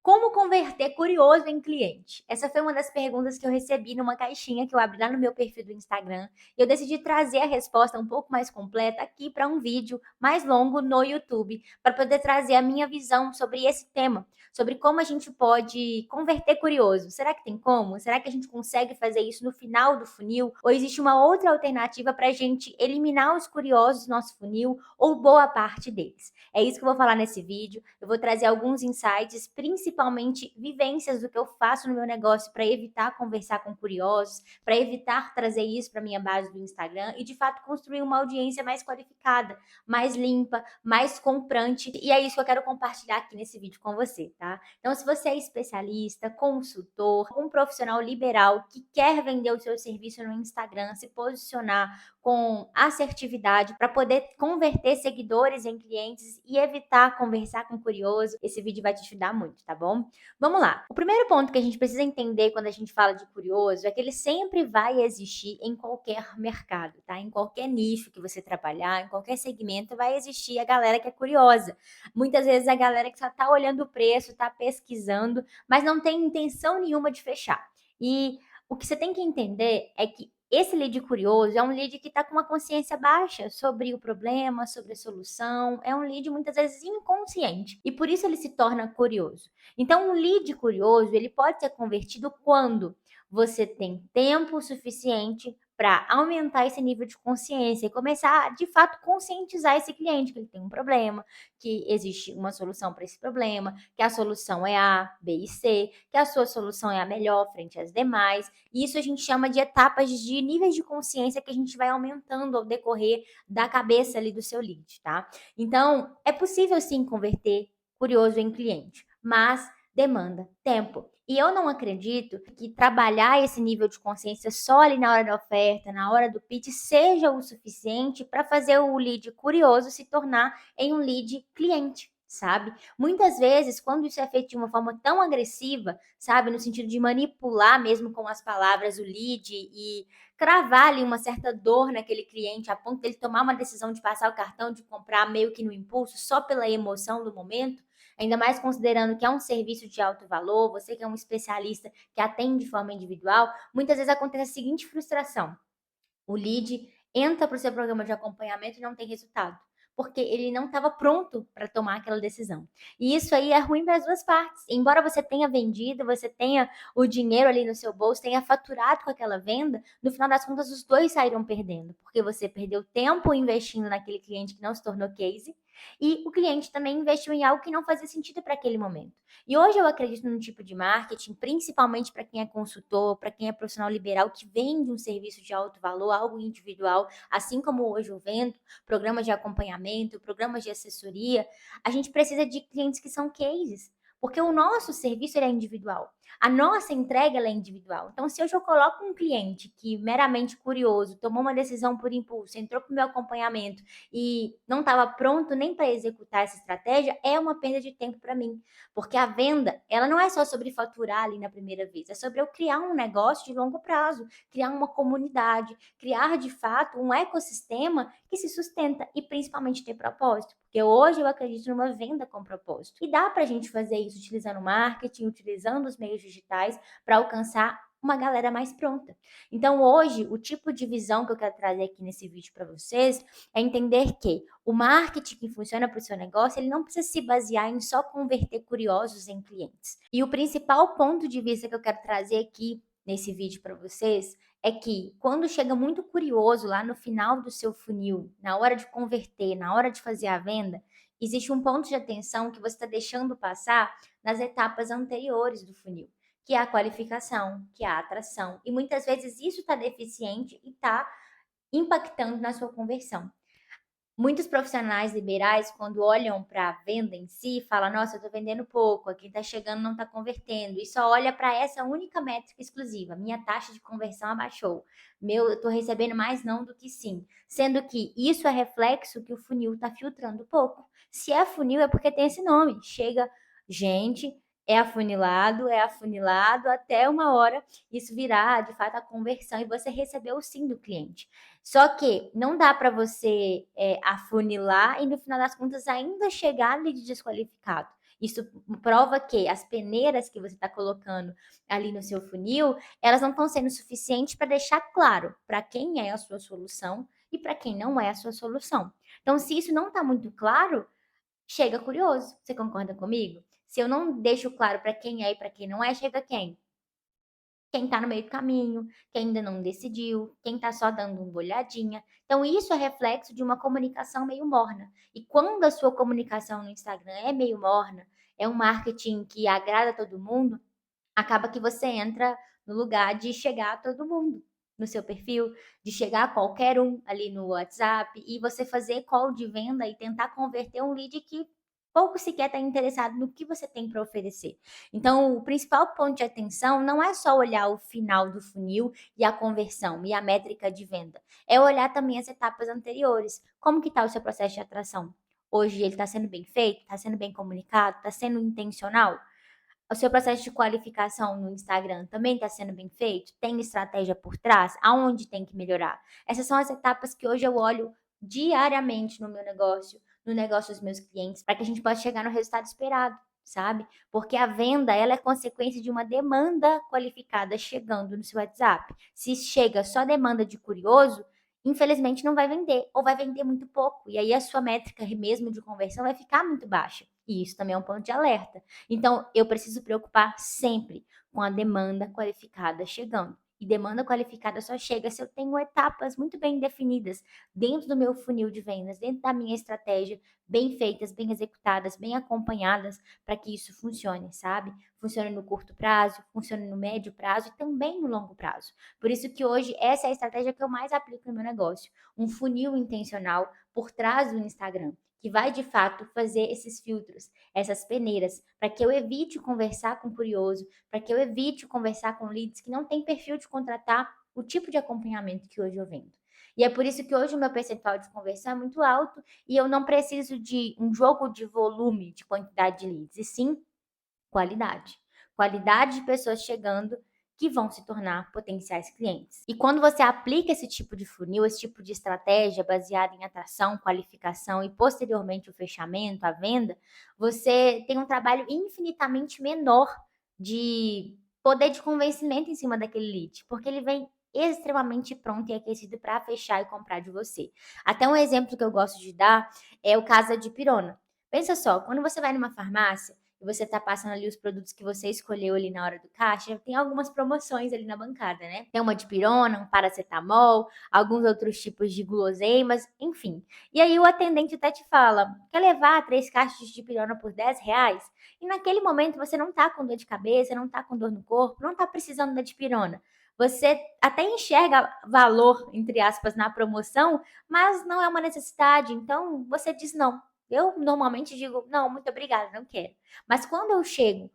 Como converter curioso em cliente? Essa foi uma das perguntas que eu recebi numa caixinha que eu abri lá no meu perfil do Instagram. E eu decidi trazer a resposta um pouco mais completa aqui para um vídeo mais longo no YouTube, para poder trazer a minha visão sobre esse tema, sobre como a gente pode converter curioso. Será que tem como? Será que a gente consegue fazer isso no final do funil? Ou existe uma outra alternativa para a gente eliminar os curiosos do nosso funil ou boa parte deles? É isso que eu vou falar nesse vídeo. Eu vou trazer alguns insights, principalmente vivências do que eu faço no meu negócio para evitar conversar com curiosos, para evitar trazer isso para minha base do Instagram e, de fato, construir uma audiência mais qualificada, mais limpa, mais comprante. E é isso que eu quero compartilhar aqui nesse vídeo com você, tá? Então, se você é especialista, consultor, um profissional liberal que quer vender o seu serviço no Instagram, se posicionar com assertividade para poder converter seguidores em clientes e evitar conversar com curioso, esse vídeo vai te ajudar muito, tá bom? Vamos lá. O primeiro ponto que a gente precisa entender quando a gente fala de curioso é que ele sempre vai existir em qualquer mercado, tá? Em qualquer nicho que você trabalhar, em qualquer segmento, vai existir a galera que é curiosa. Muitas vezes a galera que só tá olhando o preço, tá pesquisando, mas não tem intenção nenhuma de fechar. E o que você tem que entender é que esse lead curioso é um lead que está com uma consciência baixa sobre o problema, sobre a solução. É um lead muitas vezes inconsciente e por isso ele se torna curioso. Então, um lead curioso ele pode ser convertido quando você tem tempo suficiente para aumentar esse nível de consciência e começar a, de fato, conscientizar esse cliente que ele tem um problema, que existe uma solução para esse problema, que a solução é A, B e C, que a sua solução é a melhor frente às demais. E isso a gente chama de etapas de níveis de consciência que a gente vai aumentando ao decorrer da cabeça ali do seu lead, tá? Então, é possível sim converter curioso em cliente, mas demanda tempo. E eu não acredito que trabalhar esse nível de consciência só ali na hora da oferta, na hora do pitch, seja o suficiente para fazer o lead curioso se tornar em um lead cliente, sabe? Muitas vezes, quando isso é feito de uma forma tão agressiva, sabe, no sentido de manipular mesmo com as palavras o lead e cravar ali uma certa dor naquele cliente a ponto dele tomar uma decisão de passar o cartão, de comprar meio que no impulso, só pela emoção do momento, ainda mais considerando que é um serviço de alto valor, você que é um especialista que atende de forma individual, muitas vezes acontece a seguinte frustração: o lead entra para o seu programa de acompanhamento e não tem resultado, porque ele não estava pronto para tomar aquela decisão. E isso aí é ruim para as duas partes. Embora você tenha vendido, você tenha o dinheiro ali no seu bolso, tenha faturado com aquela venda, no final das contas os dois saíram perdendo, porque você perdeu tempo investindo naquele cliente que não se tornou case e o cliente também investiu em algo que não fazia sentido para aquele momento. E hoje eu acredito num tipo de marketing, principalmente para quem é consultor, para quem é profissional liberal que vende um serviço de alto valor, algo individual, assim como hoje eu vendo, programas de acompanhamento, programas de assessoria, a gente precisa de clientes que são cases. Porque o nosso serviço é individual. A nossa entrega é individual. Então, se hoje eu coloco um cliente que, meramente curioso, tomou uma decisão por impulso, entrou para o meu acompanhamento e não estava pronto nem para executar essa estratégia, é uma perda de tempo para mim. Porque a venda, ela não é só sobre faturar ali na primeira vez, é sobre eu criar um negócio de longo prazo, criar uma comunidade, criar de fato um ecossistema que se sustenta e principalmente ter propósito. Porque hoje eu acredito numa venda com propósito. E dá para a gente fazer isso utilizando marketing, utilizando os meios digitais para alcançar uma galera mais pronta. Então, hoje, o tipo de visão que eu quero trazer aqui nesse vídeo para vocês é entender que o marketing que funciona para o seu negócio, ele não precisa se basear em só converter curiosos em clientes. E o principal ponto de vista que eu quero trazer aqui nesse vídeo para vocês é que quando chega muito curioso lá no final do seu funil, na hora de converter, na hora de fazer a venda, existe um ponto de atenção que você está deixando passar nas etapas anteriores do funil, que é a qualificação, que é a atração. E muitas vezes isso está deficiente e está impactando na sua conversão. Muitos profissionais liberais, quando olham para a venda em si, falam: nossa, eu estou vendendo pouco, quem está chegando não está convertendo. E só olha para essa única métrica exclusiva. Minha taxa de conversão abaixou. Eu estou recebendo mais não do que sim. Sendo que isso é reflexo que o funil está filtrando pouco. Se é funil, é porque tem esse nome. Chega gente, é afunilado, até uma hora isso virar, de fato, a conversão e você receber o sim do cliente. Só que não dá para você afunilar e no final das contas ainda chegar ali de desqualificado. Isso prova que as peneiras que você está colocando ali no seu funil, elas não estão sendo suficientes para deixar claro para quem é a sua solução e para quem não é a sua solução. Então, se isso não está muito claro, chega curioso. Você concorda comigo? Se eu não deixo claro para quem é e para quem não é, chega quem? Quem tá no meio do caminho, quem ainda não decidiu, quem tá só dando uma olhadinha. Então, isso é reflexo de uma comunicação meio morna. E quando a sua comunicação no Instagram é meio morna, é um marketing que agrada todo mundo, acaba que você entra no lugar de chegar a todo mundo no seu perfil, de chegar a qualquer um ali no WhatsApp e você fazer call de venda e tentar converter um lead que pouco sequer está interessado no que você tem para oferecer. Então, o principal ponto de atenção não é só olhar o final do funil e a conversão e a métrica de venda, é olhar também as etapas anteriores. Como que está o seu processo de atração? Hoje ele está sendo bem feito? Está sendo bem comunicado? Está sendo intencional? O seu processo de qualificação no Instagram também está sendo bem feito? Tem estratégia por trás? Aonde tem que melhorar? Essas são as etapas que hoje eu olho diariamente no meu negócio, no negócio dos meus clientes, para que a gente possa chegar no resultado esperado, sabe? Porque a venda, ela é consequência de uma demanda qualificada chegando no seu WhatsApp. Se chega só demanda de curioso, infelizmente não vai vender, ou vai vender muito pouco. E aí a sua métrica mesmo de conversão vai ficar muito baixa. E isso também é um ponto de alerta. Então, eu preciso preocupar sempre com a demanda qualificada chegando. E demanda qualificada só chega se eu tenho etapas muito bem definidas dentro do meu funil de vendas, dentro da minha estratégia, bem feitas, bem executadas, bem acompanhadas, para que isso funcione, sabe? Funcione no curto prazo, funcione no médio prazo e também no longo prazo. Por isso que hoje essa é a estratégia que eu mais aplico no meu negócio. Um funil intencional por trás do Instagram, que vai de fato fazer esses filtros, essas peneiras, para que eu evite conversar com curioso, para que eu evite conversar com leads que não têm perfil de contratar o tipo de acompanhamento que hoje eu vendo. E é por isso que hoje o meu percentual de conversão é muito alto e eu não preciso de um jogo de volume, de quantidade de leads, e sim qualidade. Qualidade de pessoas chegando que vão se tornar potenciais clientes. E quando você aplica esse tipo de funil, esse tipo de estratégia baseada em atração, qualificação e posteriormente o fechamento, a venda, você tem um trabalho infinitamente menor de poder de convencimento em cima daquele lead, porque ele vem extremamente pronto e aquecido para fechar e comprar de você. Até um exemplo que eu gosto de dar é o caso da dipirona. Pensa só, quando você vai numa farmácia e você tá passando ali os produtos que você escolheu ali na hora do caixa, tem algumas promoções ali na bancada, né? Tem uma dipirona, um paracetamol, alguns outros tipos de guloseimas, enfim. E aí o atendente até te fala, quer levar 3 caixas de dipirona por R$ 10? E naquele momento você não tá com dor de cabeça, não tá com dor no corpo, não tá precisando da dipirona. Você até enxerga valor, entre aspas, na promoção, mas não é uma necessidade, então você diz não. Eu normalmente digo, não, muito obrigada, não quero. Mas quando eu chego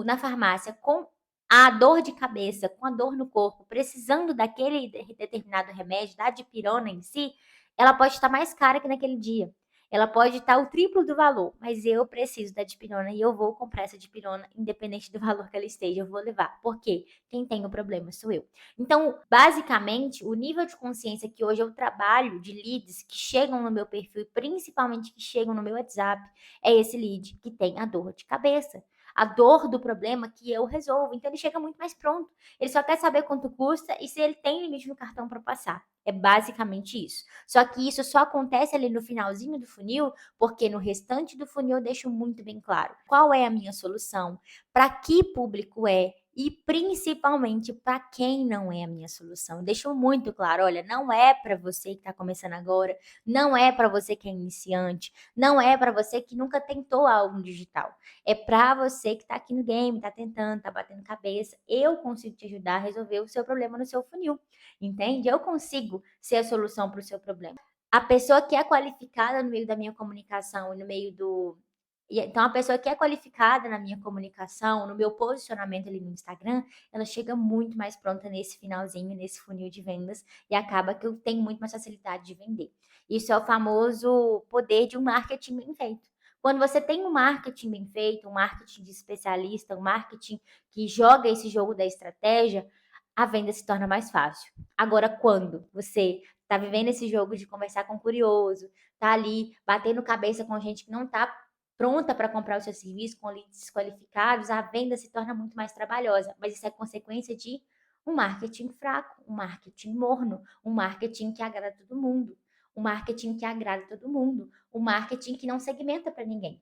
na farmácia com a dor de cabeça, com a dor no corpo, precisando daquele determinado remédio, da dipirona em si, ela pode estar mais cara que naquele dia. Ela pode estar o triplo do valor, mas eu preciso da dipirona e eu vou comprar essa dipirona, independente do valor que ela esteja, eu vou levar. Por quê? Quem tem o problema sou eu. Então, basicamente, o nível de consciência que hoje eu trabalho de leads que chegam no meu perfil, principalmente que chegam no meu WhatsApp, é esse lead que tem a dor de cabeça. A dor do problema que eu resolvo. Então, ele chega muito mais pronto. Ele só quer saber quanto custa e se ele tem limite no cartão para passar. É basicamente isso. Só que isso só acontece ali no finalzinho do funil, porque no restante do funil eu deixo muito bem claro qual é a minha solução, para que público é, e principalmente para quem não é a minha solução. Deixo muito claro, olha, não é para você que está começando agora, não é para você que é iniciante, não é para você que nunca tentou algo digital. É para você que está aqui no game, está tentando, está batendo cabeça. Eu consigo te ajudar a resolver o seu problema no seu funil, entende? Eu consigo ser a solução para o seu problema. A pessoa que é qualificada no meio da minha comunicação e no meio do então a pessoa que é qualificada na minha comunicação, no meu posicionamento ali no Instagram, ela chega muito mais pronta nesse finalzinho, nesse funil de vendas e acaba que eu tenho muito mais facilidade de vender. Isso é o famoso poder de um marketing bem feito. Quando você tem um marketing bem feito, um marketing de especialista, um marketing que joga esse jogo da estratégia, a venda se torna mais fácil. Agora, quando você está vivendo esse jogo de conversar com curioso, tá ali batendo cabeça com gente que não tá pronta para comprar o seu serviço, com leads qualificados, a venda se torna muito mais trabalhosa, mas isso é consequência de um marketing fraco, um marketing morno, um marketing que agrada todo mundo, um marketing que agrada todo mundo, um marketing que não segmenta para ninguém.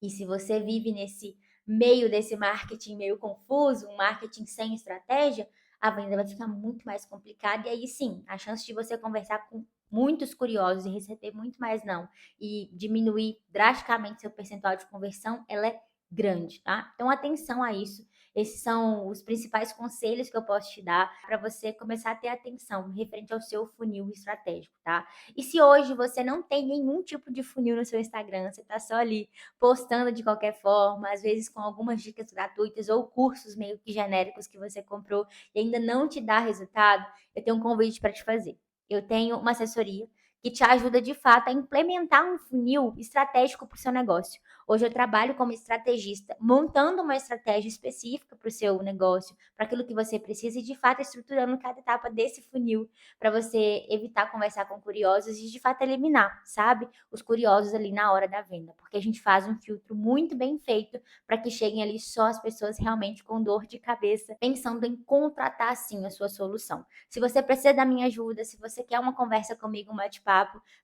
E se você vive nesse meio desse marketing meio confuso, um marketing sem estratégia, a venda vai ficar muito mais complicada. E aí sim, a chance de você conversar com muitos curiosos e receber muito mais não e diminuir drasticamente seu percentual de conversão, ela é grande, tá? Então atenção a isso. Esses são os principais conselhos que eu posso te dar para você começar a ter atenção referente ao seu funil estratégico, tá? E se hoje você não tem nenhum tipo de funil no seu Instagram, você tá só ali postando de qualquer forma, às vezes com algumas dicas gratuitas ou cursos meio que genéricos que você comprou e ainda não te dá resultado, eu tenho um convite para te fazer. Eu tenho uma assessoria que te ajuda de fato a implementar um funil estratégico para o seu negócio. Hoje eu trabalho como estrategista, montando uma estratégia específica para o seu negócio, para aquilo que você precisa e de fato estruturando cada etapa desse funil para você evitar conversar com curiosos e de fato eliminar, sabe? Os curiosos ali na hora da venda, porque a gente faz um filtro muito bem feito para que cheguem ali só as pessoas realmente com dor de cabeça, pensando em contratar sim a sua solução. Se você precisa da minha ajuda, se você quer uma conversa comigo, um bate-papo,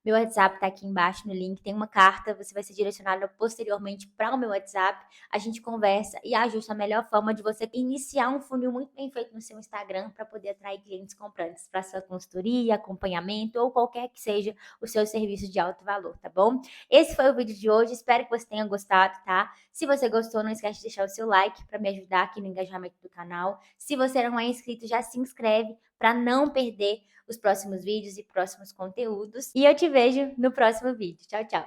meu WhatsApp está aqui embaixo no link, tem uma carta, você vai ser direcionado posteriormente para o meu WhatsApp, a gente conversa e ajusta a melhor forma de você iniciar um funil muito bem feito no seu Instagram para poder atrair clientes comprantes para sua consultoria, acompanhamento ou qualquer que seja o seu serviço de alto valor, tá bom? Esse foi o vídeo de hoje, espero que você tenha gostado, tá? Se você gostou, não esquece de deixar o seu like para me ajudar aqui no engajamento do canal. Se você não é inscrito, já se inscreve para não perder os próximos vídeos e próximos conteúdos. E eu te vejo no próximo vídeo. Tchau, tchau!